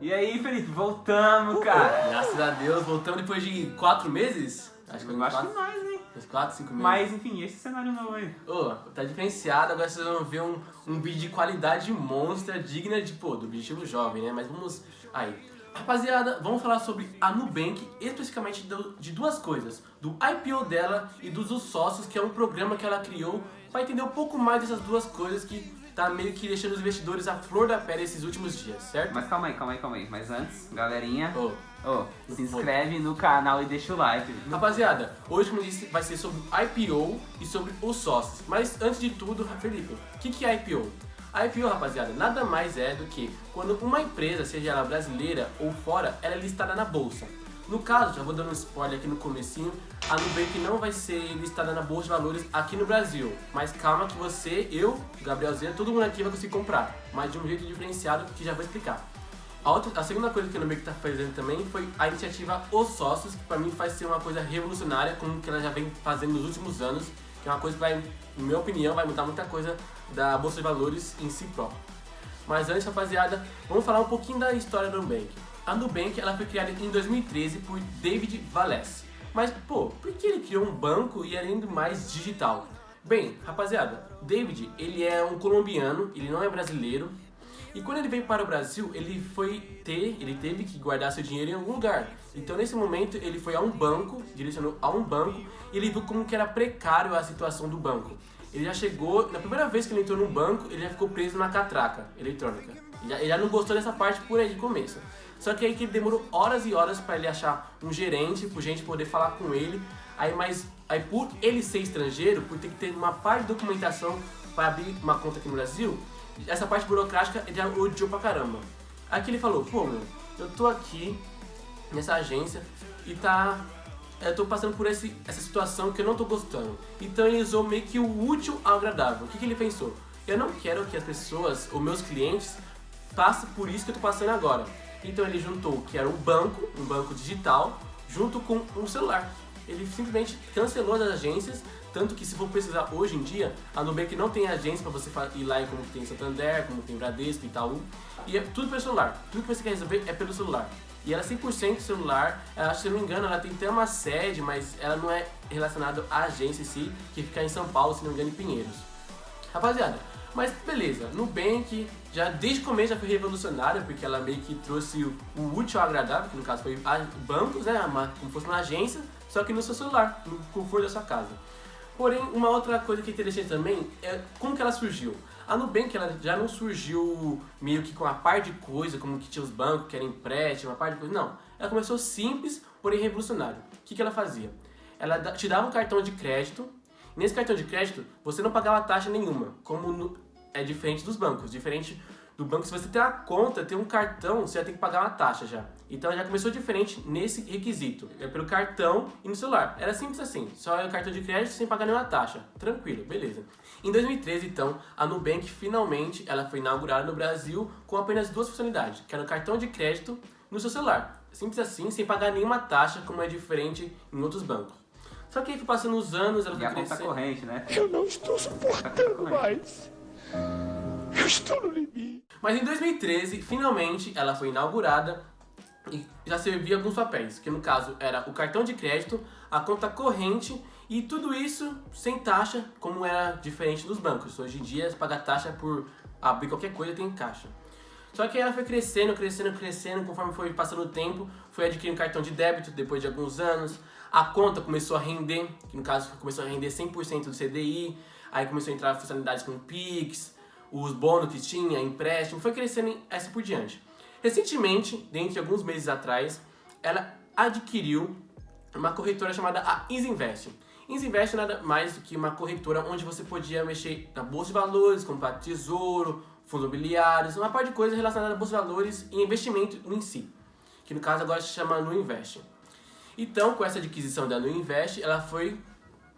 E aí, Felipe, voltamos, cara. Graças a Deus, voltamos depois de 4 meses? Acho que mais, hein? Uns 4, 5 meses. Mas, enfim, esse cenário novo aí. Tá diferenciado, agora vocês vão ver um vídeo de qualidade monstra, digna de, do objetivo jovem, né? Mas vamos aí. Rapaziada, vamos falar sobre a Nubank, especificamente de duas coisas. Do IPO dela e dos sócios, que é um programa que ela criou para entender um pouco mais dessas duas coisas que tá meio que deixando os investidores à flor da pele esses últimos dias, certo? Mas calma aí. Mas antes, galerinha, se Não inscreve no canal e deixa o like. Rapaziada, hoje, como eu disse, vai ser sobre o IPO e sobre os sócios. Mas antes de tudo, Felipe, o que é IPO? A IPO, rapaziada, nada mais é do que quando uma empresa, seja ela brasileira ou fora, ela é listada na bolsa. No caso, já vou dando um spoiler aqui no comecinho, a Nubank não vai ser listada na Bolsa de Valores aqui no Brasil. Mas calma que você, eu, Gabriel Zena, todo mundo aqui vai conseguir comprar, mas de um jeito diferenciado que já vou explicar. A segunda coisa que a Nubank está fazendo também foi a iniciativa Os Sócios, que para mim faz ser uma coisa revolucionária, como que ela já vem fazendo nos últimos anos, que é uma coisa que vai, na minha opinião, vai mudar muita coisa da Bolsa de Valores em si própria. Mas antes, rapaziada, vamos falar um pouquinho da história da Nubank. A Nubank ela foi criada em 2013 por David Vallès. Mas, por que ele criou um banco e além do mais digital? Bem, rapaziada, David, ele é um colombiano, ele não é brasileiro. E quando ele veio para o Brasil, ele teve que guardar seu dinheiro em algum lugar. Então, nesse momento, ele foi a um banco, direcionou a um banco, e ele viu como que era precário a situação do banco. Ele já chegou, na primeira vez que ele entrou no banco, ele já ficou preso na catraca eletrônica. Ele já não gostou dessa parte por aí de começo. Só que aí que ele demorou horas e horas para ele achar um gerente, por gente poder falar com ele. Aí por ele ser estrangeiro, por ter que ter uma parte de documentação para abrir uma conta aqui no Brasil, essa parte burocrática ele já odiou pra caramba. Aí que ele falou, eu tô aqui nessa agência e eu tô passando por essa situação que eu não tô gostando. Então ele usou meio que o útil ao agradável. O que ele pensou? Eu não quero que as pessoas, os meus clientes, passem por isso que eu tô passando agora. Então ele juntou que era um banco digital, junto com um celular. Ele simplesmente cancelou as agências, tanto que se for precisar hoje em dia, a Nubank não tem agência para você ir lá como tem Santander, como tem Bradesco e Itaú. E é tudo pelo celular, tudo que você quer resolver é pelo celular. E ela é 100% celular, se eu não me engano, ela tem até uma sede, mas ela não é relacionada à agência em si, que fica em São Paulo, se não me engano, em Pinheiros. Rapaziada, mas beleza, Nubank já desde o começo já foi revolucionária, porque ela meio que trouxe o útil ao agradável, que no caso foi bancos, né, como fosse uma agência, só que no seu celular, no conforto da sua casa. Porém, uma outra coisa que é interessante também é como que ela surgiu. A Nubank ela já não surgiu meio que com a par de coisa, como que tinha os bancos, que era empréstimo, uma par de coisa, não. Ela começou simples, porém revolucionário. O que ela fazia? Ela te dava um cartão de crédito, e nesse cartão de crédito você não pagava taxa nenhuma, é diferente dos bancos. Diferente do banco, se você tem uma conta, tem um cartão, você já tem que pagar uma taxa já. Então já começou diferente nesse requisito. É pelo cartão e no celular. Era simples assim, só é o cartão de crédito sem pagar nenhuma taxa. Tranquilo, beleza. Em 2013, então, a Nubank finalmente ela foi inaugurada no Brasil com apenas duas funcionalidades, que era o cartão de crédito no seu celular. Simples assim, sem pagar nenhuma taxa, como é diferente em outros bancos. Só que aí foi passando os anos, ela foi crescendo. E a conta corrente, né? Eu não estou suportando mais. Eu estou no limite. Mas em 2013, finalmente, ela foi inaugurada e já servia alguns papéis, que no caso era o cartão de crédito, a conta corrente e tudo isso sem taxa, como era diferente dos bancos. Hoje em dia, você paga taxa por abrir qualquer coisa tem caixa. Só que ela foi crescendo, conforme foi passando o tempo, foi adquirindo cartão de débito depois de alguns anos, a conta começou a render, que no caso começou a render 100% do CDI, aí começou a entrar funcionalidades como Pix, os bônus que tinha, empréstimo, foi crescendo assim por diante. Recentemente, dentro de alguns meses atrás, ela adquiriu uma corretora chamada a Isinvest. Isinvest nada mais do que uma corretora onde você podia mexer na bolsa de valores, comprar tesouro, fundos imobiliários, uma parte de coisa relacionada à bolsa de valores e investimento em si, que no caso agora se chama Nuinvest. Então, com essa adquisição da Nuinvest,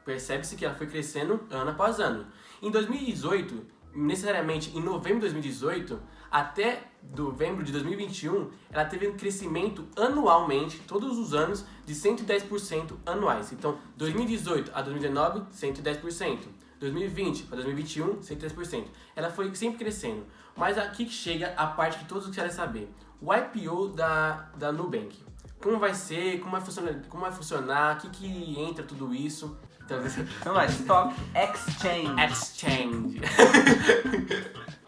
percebe-se que ela foi crescendo ano após ano. Em 2018, necessariamente em novembro de 2018 até novembro de 2021, ela teve um crescimento anualmente, todos os anos, de 110% anuais. Então, 2018 a 2019, 110%. 2020 para 2021, 103%. Ela foi sempre crescendo. Mas aqui que chega a parte que todos querem saber. O IPO da Nubank. Como vai ser, como vai funcionar, o que entra tudo isso. Então vai, Stock Exchange.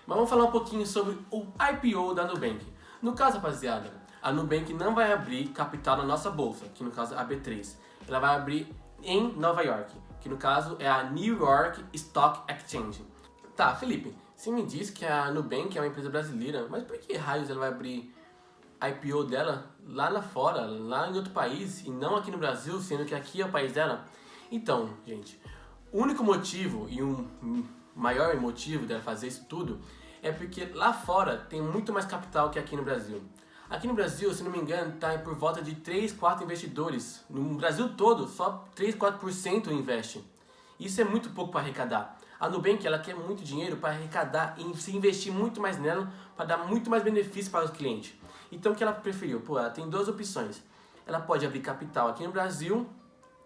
Mas vamos falar um pouquinho sobre o IPO da Nubank. No caso, rapaziada, a Nubank não vai abrir capital na nossa bolsa, que no caso é a B3. Ela vai abrir em Nova York, que no caso é a New York Stock Exchange. Tá, Felipe, você me diz que a Nubank é uma empresa brasileira, mas por que raios ela vai abrir a IPO dela lá fora, lá em outro país, e não aqui no Brasil, sendo que aqui é o país dela? Então, gente, o único motivo e um maior motivo dela fazer isso tudo é porque lá fora tem muito mais capital que aqui no Brasil. Aqui no Brasil, se não me engano, está por volta de 3, 4 investidores. No Brasil todo, só 3, 4% investe. Isso é muito pouco para arrecadar. A Nubank, ela quer muito dinheiro para arrecadar e se investir muito mais nela, para dar muito mais benefício para os clientes. Então, o que ela preferiu? Ela tem duas opções. Ela pode abrir capital aqui no Brasil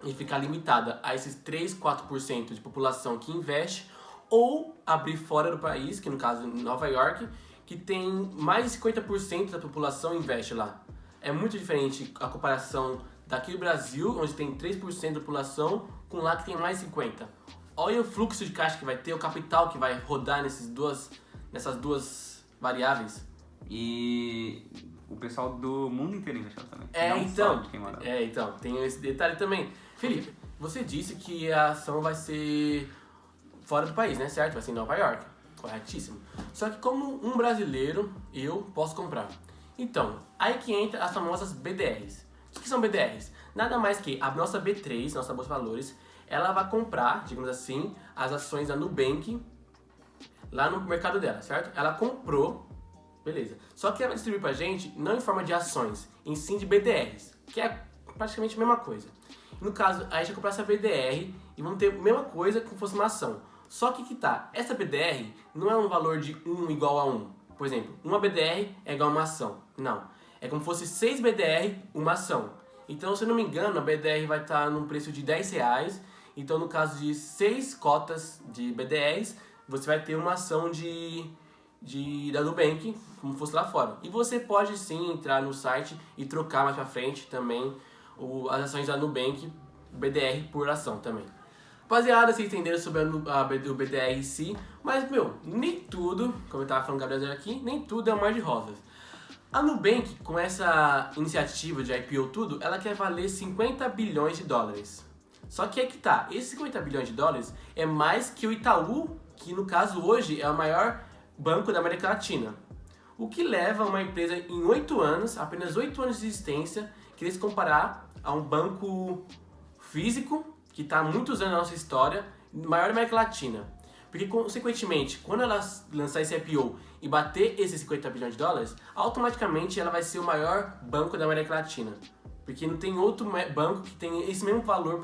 e ficar limitada a esses 3, 4% de população que investe, ou abrir fora do país, que no caso em Nova York, que tem mais de 50% da população investe lá. É muito diferente a comparação daqui do Brasil, onde tem 3% da população, com lá que tem mais 50%. Olha o fluxo de caixa que vai ter, o capital que vai rodar nessas duas variáveis. E o pessoal do mundo inteiro investiu também. Então, tem esse detalhe também. Felipe, você disse que a ação vai ser fora do país, né? Certo? Vai ser em Nova York. Corretíssimo. Só que como um brasileiro, eu posso comprar. Então, aí que entra as famosas BDRs. O que são BDRs? Nada mais que a nossa B3, nossa Bolsa de Valores, ela vai comprar, digamos assim, as ações da Nubank lá no mercado dela, certo? Ela comprou, beleza. Só que ela vai distribuir pra gente não em forma de ações, em sim de BDRs, que é praticamente a mesma coisa. No caso, a gente vai comprar essa BDR e vamos ter a mesma coisa como fosse uma ação. Só que tá, essa BDR não é um valor de 1 igual a 1. Por exemplo, uma BDR é igual a uma ação. Não. É como se fosse 6 BDR, uma ação. Então, se eu não me engano, a BDR vai estar num preço de R$10. Então, no caso de 6 cotas de BDRs, você vai ter uma ação da Nubank, como fosse lá fora. E você pode sim entrar no site e trocar mais pra frente também as ações da Nubank, BDR por ação também. Rapaziada, vocês entenderam sobre o BDR em si, mas, nem tudo, como eu tava falando com a Gabriela aqui, nem tudo é um mar de rosas. A Nubank, com essa iniciativa de IPO tudo, ela quer valer 50 bilhões de dólares. Só que é que tá, esses 50 bilhões de dólares é mais que o Itaú, que no caso hoje é o maior banco da América Latina. O que leva uma empresa em 8 anos, apenas 8 anos de existência, querer se comparar a um banco físico, que está há muitos anos na nossa história, maior da América Latina. Porque, consequentemente, quando ela lançar esse IPO e bater esses 50 bilhões de dólares, automaticamente ela vai ser o maior banco da América Latina. Porque não tem outro banco que tenha esse mesmo valor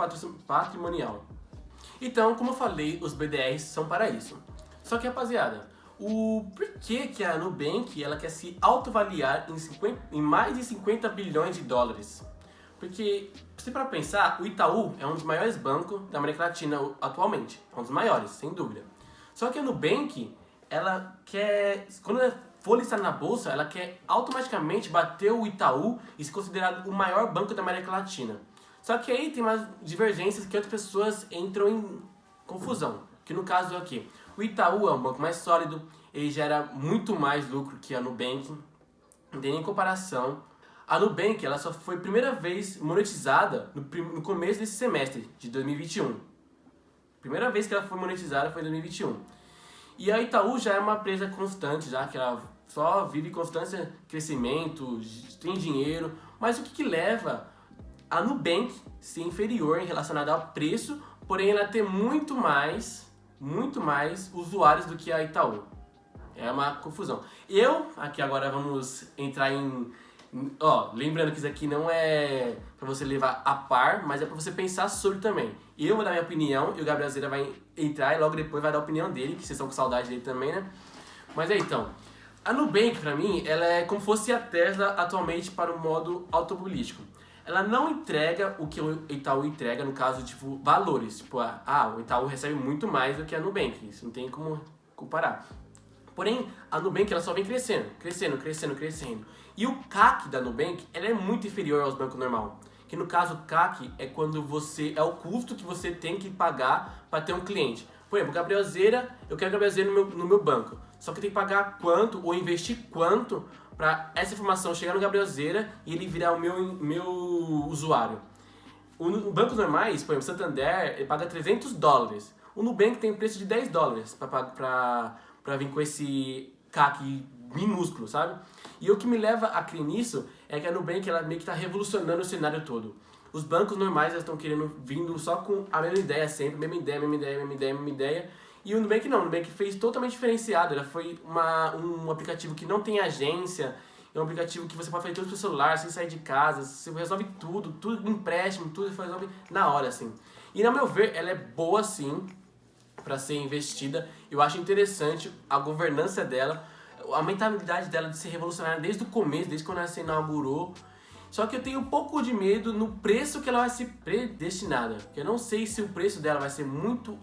patrimonial. Então, como eu falei, os BDRs são para isso. Só que, rapaziada, o porquê que a Nubank ela quer se autoavaliar em mais de 50 bilhões de dólares? Porque, se para pensar, o Itaú é um dos maiores bancos da América Latina atualmente. É um dos maiores, sem dúvida. Só que a Nubank, ela quer, quando ela for listada na bolsa, ela quer automaticamente bater o Itaú e ser considerado o maior banco da América Latina. Só que aí tem umas divergências que outras pessoas entram em confusão. Que no caso é o quê? O Itaú é um banco mais sólido, ele gera muito mais lucro que a Nubank, não tem nem comparação. A Nubank ela só foi a primeira vez monetizada no começo desse semestre de 2021. Primeira vez que ela foi monetizada foi em 2021. E a Itaú já é uma empresa constante, já que ela só vive constante crescimento, tem dinheiro. Mas o que leva a Nubank ser inferior em relacionado ao preço, porém ela ter muito mais usuários do que a Itaú? É uma confusão. Aqui agora vamos entrar em... lembrando que isso aqui não é pra você levar a par, mas é pra você pensar sobre também. Eu vou dar minha opinião e o Gabriel Zeira vai entrar e logo depois vai dar a opinião dele, que vocês estão com saudade dele também, né? Mas aí, então, a Nubank pra mim, ela é como se fosse a Tesla atualmente para o modo automobilístico. ela não entrega o que o Itaú entrega, no caso, tipo, valores. Tipo, o Itaú recebe muito mais do que a Nubank, isso não tem como comparar. Porém, a Nubank ela só vem crescendo. E o CAC da Nubank ela é muito inferior aos bancos normal. Que no caso, o CAC é quando é o custo que você tem que pagar para ter um cliente. Por exemplo, Gabrielzeira, eu quero Gabrielzeira no meu banco. Só que eu tenho que pagar quanto ou investir quanto para essa informação chegar no Gabrielzeira e ele virar o meu usuário. O bancos normais, por exemplo, Santander, ele paga $300. O Nubank tem preço de $10 para vir com esse CAC minúsculo, sabe? E o que me leva a crer nisso é que a Nubank ela meio que está revolucionando o cenário todo. Os bancos normais estão vindo só com a mesma ideia sempre, mesma ideia. E o Nubank não, o Nubank fez totalmente diferenciado. Ela foi um aplicativo que não tem agência, é um aplicativo que você pode fazer tudo pelo celular, sem sair de casa, você resolve tudo empréstimo, tudo resolve na hora, assim. E, no meu ver, ela é boa, sim, para ser investida. Eu acho interessante a governança dela, a mentalidade dela de ser revolucionária desde o começo, desde quando ela se inaugurou. Só que eu tenho um pouco de medo no preço que ela vai ser predestinada. Porque eu não sei se o preço dela vai ser muito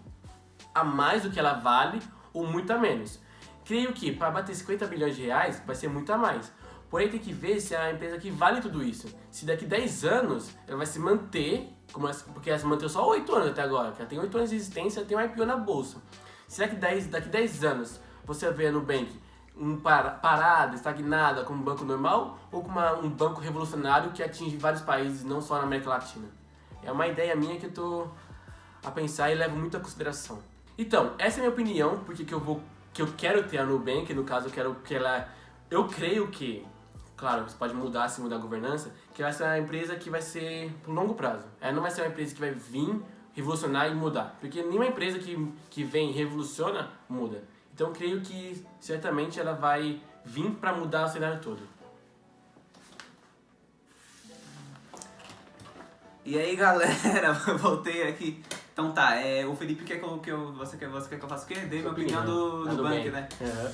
a mais do que ela vale ou muito a menos. Creio que para bater 50 bilhões de reais vai ser muito a mais. Porém tem que ver se é a empresa que vale tudo isso. Se daqui 10 anos ela vai se manter, porque ela se manteve só 8 anos até agora. Ela tem 8 anos de existência, ela tem um IPO na bolsa. Será que daqui 10 anos você vê a Nubank parada, estagnada como um banco normal ou como um banco revolucionário que atinge vários países, não só na América Latina? É uma ideia minha que eu tô a pensar e levo muito a consideração. Então, essa é a minha opinião, porque que eu quero ter a Nubank, no caso eu quero que ela... Eu creio que, claro, você pode mudar se mudar a governança, que vai ser uma empresa que vai ser por longo prazo. Ela não vai ser uma empresa que vai vir, revolucionar e mudar, porque nenhuma empresa que vem e revoluciona, muda. Então eu creio que certamente ela vai vir para mudar o cenário todo. E aí galera, voltei aqui. Então tá, o Felipe quer você quer que eu faça o quê? Dei minha opinião do Nubank, né? Uhum.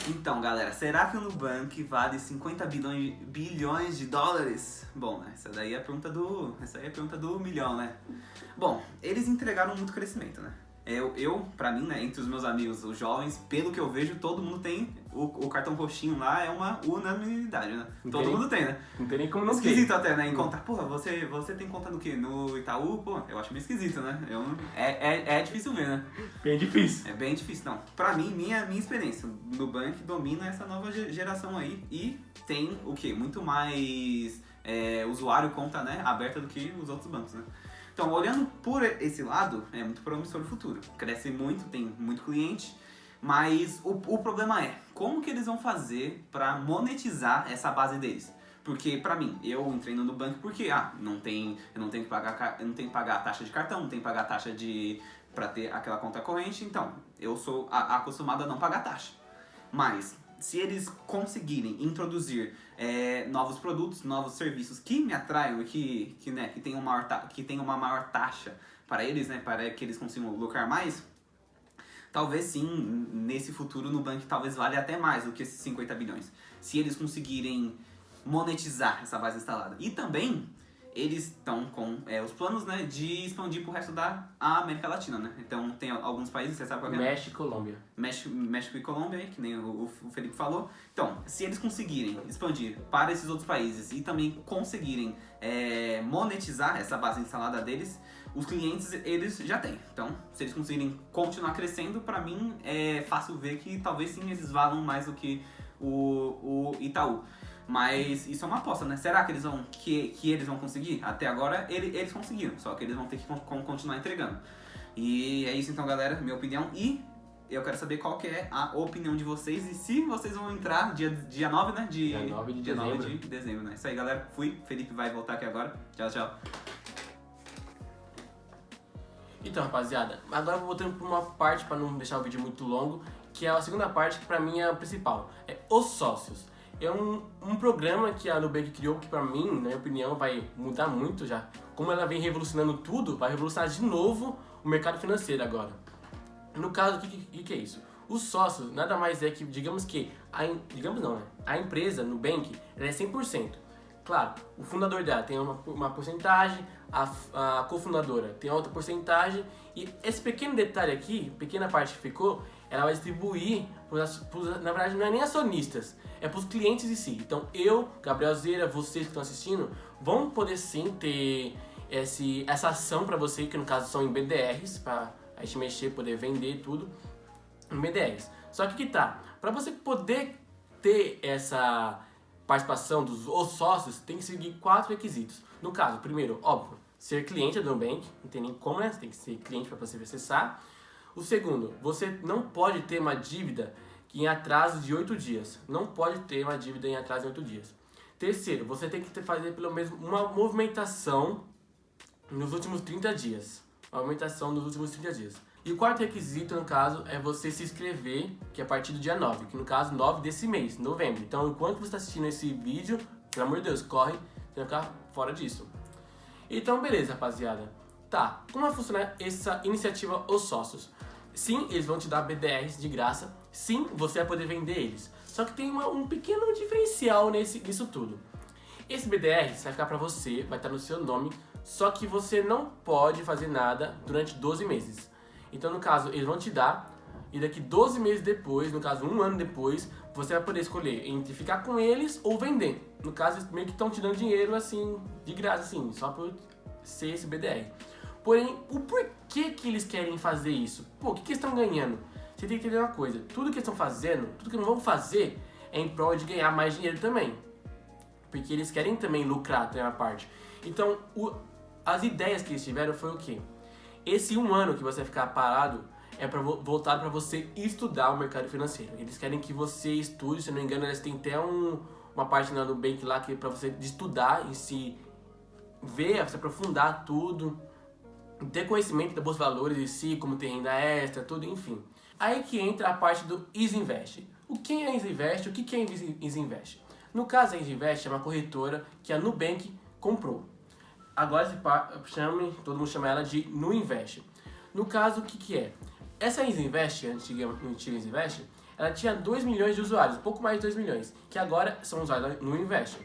Então galera, será que o Nubank vale 50 bilhões de dólares? Bom, essa aí é a pergunta do milhão, né? Bom, eles entregaram muito crescimento, né? Pra mim, né, entre os meus amigos, os jovens, pelo que eu vejo, todo mundo tem o cartão roxinho lá, é uma unanimidade, né? Todo mundo tem, né? Não tem nem como não ter. Esquisito até, né? Em conta, porra, você tem conta no quê? No Itaú? Pô, eu acho meio esquisito, né? É difícil ver, né? Bem difícil. É bem difícil, não. Pra mim, minha experiência, o Nubank domina essa nova geração aí e tem o quê? Muito mais usuário, conta, né, aberta do que os outros bancos, né? Então, olhando por esse lado, é muito promissor o futuro. Cresce muito, tem muito cliente, mas o problema é, como que eles vão fazer para monetizar essa base deles? Porque, pra mim, eu entrei no Nubank porque, eu não tenho que pagar a taxa de cartão, não tenho que pagar a taxa pra ter aquela conta corrente, então, eu sou acostumado a não pagar taxa. Mas, se eles conseguirem introduzir novos produtos, novos serviços que me atraiam e que tenham uma maior taxa para eles, né, para que eles consigam lucrar mais, talvez sim, nesse futuro o Nubank talvez valha até mais do que esses 50 bilhões. Se eles conseguirem monetizar essa base instalada. E também eles estão com os planos, né, de expandir pro resto da América Latina, né? Então tem alguns países, você sabe qual é? México e Colômbia. México e Colômbia, que nem o Felipe falou. Então, se eles conseguirem expandir para esses outros países e também conseguirem monetizar essa base instalada deles, os clientes eles já têm. Então, se eles conseguirem continuar crescendo, para mim é fácil ver que talvez sim eles valam mais do que o Itaú. Mas isso é uma aposta, né? Será que eles vão conseguir? Até agora eles conseguiram, só que eles vão ter que continuar entregando. E é isso então, galera, minha opinião. E eu quero saber qual que é a opinião de vocês e se vocês vão entrar dia 9, né? Dia 9 de dezembro, né? Isso aí, galera. Fui. Felipe vai voltar aqui agora. Tchau, tchau. Então, rapaziada, agora eu vou voltando para uma parte, para não deixar o vídeo muito longo, que é a segunda parte, que pra mim é a principal. É os sócios. É um programa que a Nubank criou que pra mim, na minha opinião, vai mudar muito já. Como ela vem revolucionando tudo, vai revolucionar de novo o mercado financeiro agora. No caso, o que é isso? Os sócios nada mais é que, a empresa Nubank, ela é 100%. Claro, o fundador dela tem uma porcentagem, a cofundadora tem outra porcentagem, e esse pequeno detalhe aqui, pequena parte que ficou, ela vai distribuir, na verdade não é nem acionistas, é para os clientes em si. Então eu, Gabriel Zeira, vocês que estão assistindo, vão poder sim ter essa ação para você, que no caso são em BDRs, para a gente mexer, poder vender tudo em BDRs. Só que para você poder ter essa participação dos sócios, tem que seguir 4 requisitos. No caso, primeiro, óbvio, ser cliente da Nubank, não tem nem como, né? Você tem que ser cliente para você acessar. O segundo, você não pode ter uma dívida em atraso de 8 dias. Não pode ter uma dívida em atraso de 8 dias. Terceiro, você tem que fazer pelo menos uma movimentação nos últimos 30 dias. Uma movimentação nos últimos 30 dias. E o quarto requisito, no caso, é você se inscrever, que é a partir do dia 9, que no caso 9 desse mês, novembro. Então, enquanto você está assistindo esse vídeo, pelo amor de Deus, corre, você vai ficar fora disso. Então, beleza, rapaziada. Tá, como vai funcionar essa iniciativa Os Sócios? Sim, eles vão te dar BDRs de graça. Sim, você vai poder vender eles. Só que tem um pequeno diferencial nisso tudo. Esse BDR vai ficar pra você, vai estar no seu nome, só que você não pode fazer nada durante 12 meses. Então, no caso, eles vão te dar, e daqui 12 meses depois, no caso, 1 ano depois, você vai poder escolher entre ficar com eles ou vender. No caso, eles meio que estão te dando dinheiro, assim, de graça, assim, só por ser esse BDR. Porém, o porquê que eles querem fazer isso? Pô, o que eles estão ganhando? Você tem que entender uma coisa, tudo que eles estão fazendo, tudo que eles vão fazer é em prol de ganhar mais dinheiro também. Porque eles querem também lucrar, tem uma parte. Então, as ideias que eles tiveram foi o quê? Esse 1 ano que você vai ficar parado é voltado para você estudar o mercado financeiro. Eles querem que você estude, se não me engano, eles têm até uma parte lá no Nubank lá que é para você estudar em si, ver, se aprofundar tudo, ter conhecimento da Bolsa de Valores em si, como ter renda extra, tudo, enfim. Aí que entra a parte do Easy Invest. O que é Easy Invest? O que é Easy Invest? No caso, a Easy Invest é uma corretora que a Nubank comprou. Agora todo mundo chama ela de Nuinvest. No caso, o que é? Essa Easy Invest, a antiga Easy Invest, ela tinha 2 milhões de usuários, um pouco mais de 2 milhões, que agora são usuários da Nuinvest.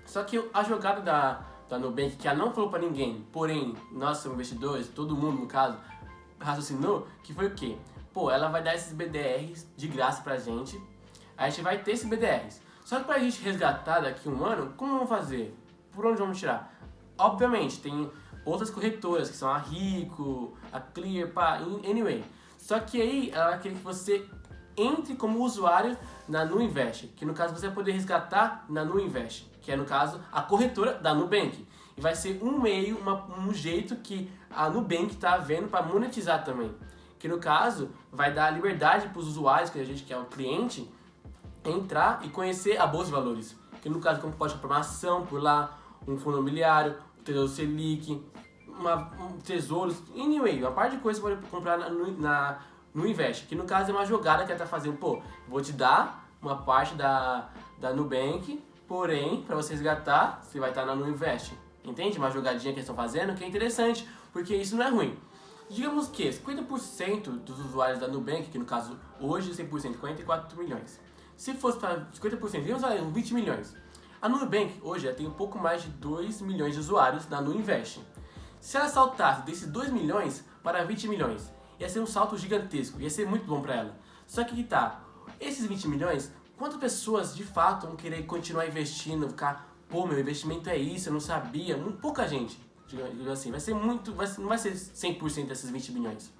Só que a jogada da Nubank, que ela não falou pra ninguém, porém, nós investidores, todo mundo no caso, raciocinou, que foi o quê? Pô, ela vai dar esses BDRs de graça pra gente, a gente vai ter esses BDRs. Só que pra gente resgatar daqui 1 ano, como vamos fazer? Por onde vamos tirar? Obviamente, tem outras corretoras, que são a Rico, a Clear, anyway. Só que aí, ela vai querer que você entre como usuário na Nuinvest, que no caso você vai poder resgatar na Nuinvest, que é no caso a corretora da Nubank. E vai ser um meio, um jeito que a Nubank está vendo para monetizar também. Que no caso vai dar liberdade para os usuários, que a gente que é o cliente, entrar e conhecer a Bolsa de Valores. Que no caso como pode comprar uma ação por lá, um fundo imobiliário, um tesouro Selic, tesouros, anyway, uma parte de coisa você pode comprar no Invest, que no caso é uma jogada que ela tá fazendo, pô, vou te dar uma parte da Nubank, porém, para você resgatar, você vai estar no Invest, entende? Uma jogadinha que eles estão fazendo, que é interessante, porque isso não é ruim. Digamos que 50% dos usuários da Nubank, que no caso hoje 100%, 44 milhões, se fosse para 50%, digamos aí, 20 milhões. A Nubank hoje ela tem um pouco mais de 2 milhões de usuários na Nuinvest. Se ela saltasse desses 2 milhões para 20 milhões, ia ser um salto gigantesco, ia ser muito bom para ela. Só que esses 20 milhões, quantas pessoas de fato vão querer continuar investindo, ficar, pô, meu investimento é isso, eu não sabia, pouca gente, digamos assim, vai ser muito, não vai ser 100% desses 20 milhões.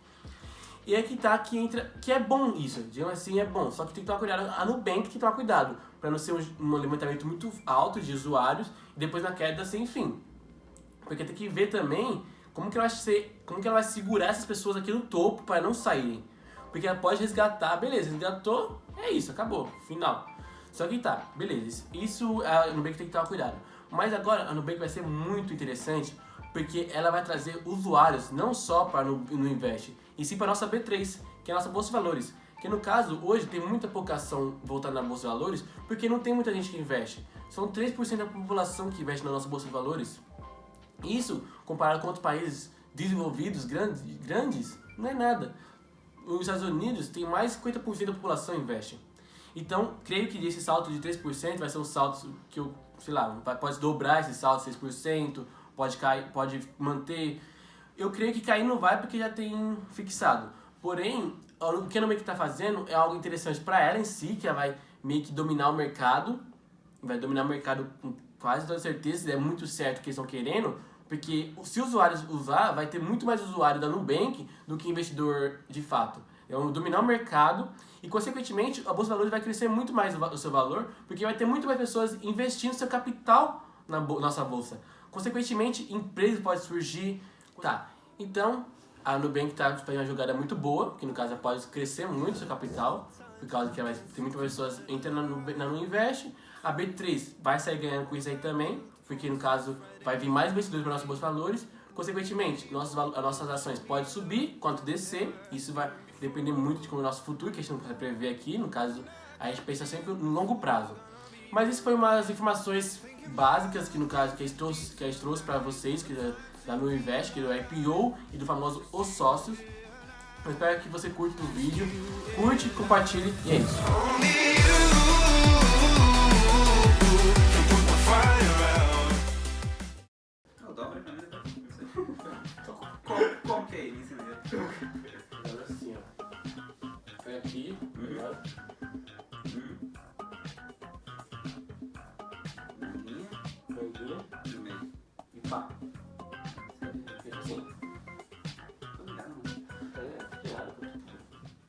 E é que entra, que é bom isso, digamos assim, é bom, só que tem que tomar cuidado, a Nubank tem que tomar cuidado, para não ser um levantamento muito alto de usuários e depois na queda sem fim. Porque tem que ver também como que ela vai segurar essas pessoas aqui no topo para não saírem. Porque ela pode resgatar, beleza, resgatou, é isso, acabou, final. Só que beleza, isso a Nubank tem que tomar cuidado. Mas agora a Nubank vai ser muito interessante, porque ela vai trazer usuários não só para no Invest, e sim para a nossa B3, que é a nossa Bolsa de Valores. Que no caso, hoje tem muita pouca ação voltada na Bolsa de Valores, porque não tem muita gente que investe. São 3% da população que investe na nossa Bolsa de Valores. Isso, comparado com outros países desenvolvidos, grandes, não é nada. Os Estados Unidos tem mais de 50% da população investe. Então, creio que esse salto de 3% vai ser um salto que eu, sei lá, pode dobrar esse salto de 6%, pode cair, pode manter. Eu creio que cair não vai porque já tem fixado. Porém, o que a Nubank está fazendo é algo interessante para ela em si, que ela vai meio que dominar o mercado. Vai dominar o mercado com quase toda certeza, é muito certo o que eles estão querendo, porque se os usuários usar, vai ter muito mais usuário da Nubank do que investidor de fato. É dominar o mercado e, consequentemente, a Bolsa de Valores vai crescer muito mais o seu valor, porque vai ter muito mais pessoas investindo seu capital na nossa bolsa. Consequentemente, empresas podem surgir. Tá, então a Nubank está fazendo uma jogada muito boa, que no caso ela pode crescer muito seu capital, por causa que ela vai ter muitas pessoas entrando na Nuinvest. A B3 vai sair ganhando com isso aí também, porque no caso vai vir mais investidores para a nossa Bolsa de Valores. Consequentemente, as nossas ações podem subir quanto descer. Isso vai depender muito de como o nosso futuro, que a gente não consegue prever aqui. No caso, a gente pensa sempre no longo prazo. Mas isso foi umas informações básicas que no caso que a gente trouxe para vocês, que da Nuinvest, que é do IPO e do famoso Os Sócios. Eu espero que você curta o vídeo, curte, compartilhe e é isso. Como que é? Me ensina. Agora assim, ó. Foi aqui, agora. Na linha, Foi aqui, no meio. e pá.